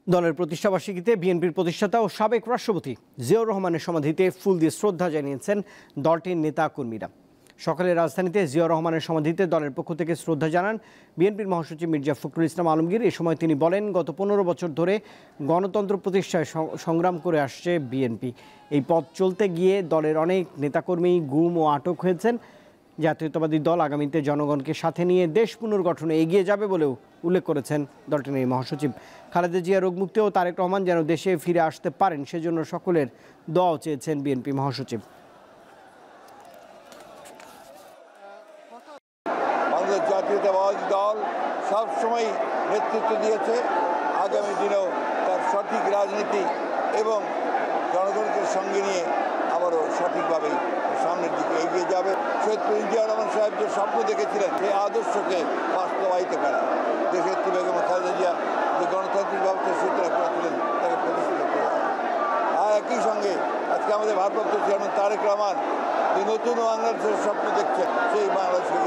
দলের প্রতিষ্ঠাবার্ষিকীতে বিএনপির প্রতিষ্ঠাতা ও সাবেক রাষ্ট্রপতি জিয়াউর রহমানের সমাধিতে ফুল দিয়ে শ্রদ্ধা জানিয়েছেন দলটির নেতা কর্মীরা। সকালে রাজধানীতে জিয়াউর রহমানের সমাধিতে দলের পক্ষ থেকে শ্রদ্ধা জানান বিএনপির মহাসচিব মির্জা ফখরুল ইসলাম আলমগীর। এ সময় তিনি বলেন, গত 15 বছর ধরে গণতন্ত্র প্রতিষ্ঠায় সংগ্রাম করে আসছে বিএনপি। এই পথ চলতে গিয়ে দলের অনেক নেতাকর্মী গুম ও আটক হয়েছেন। জাতীয়তাবাদী দল আগামীতে জনগণকে সাথে নিয়ে দেশ পুনর্গঠনে এগিয়ে যাবে বলেও উল্লেখ করেছেন দলটির এই মহাসচিব। খালেদা জিয়া রোগমুক্তি ও তারেক রহমান যেন দেশে ফিরে আসতে পারেন সেজন্য সকলের দোয়াও চেয়েছেন বিএনপি মহাসচিব। বাংলাদেশ জাতীয়তাবাদী দল সবসময় নেতৃত্ব দিয়েছে, আগামী দিনেও তার সঠিক রাজনীতি এবং জনগণকে সঙ্গে নিয়ে আবারও সঠিকভাবে সামনের দিকে এগিয়ে যাবে। শহীদ প্রেসিডেন্ট জিয়া রহমান সাহেব যে স্বপ্ন দেখেছিলেন সেই আদর্শকে বাস্তবায়িত করা, দেশের বেগম খালেদা জিয়া যে গণতান্ত্রিক ব্যবস্থা সূচনা করেছিলেন তাকে প্রতিষ্ঠিত করা। আর একই সঙ্গে আজকে আমাদের ভারপ্রাপ্ত চেয়ারম্যান তারেক রহমান যে নতুন বাংলাদেশের স্বপ্ন দেখছেন সেই বাংলাদেশকে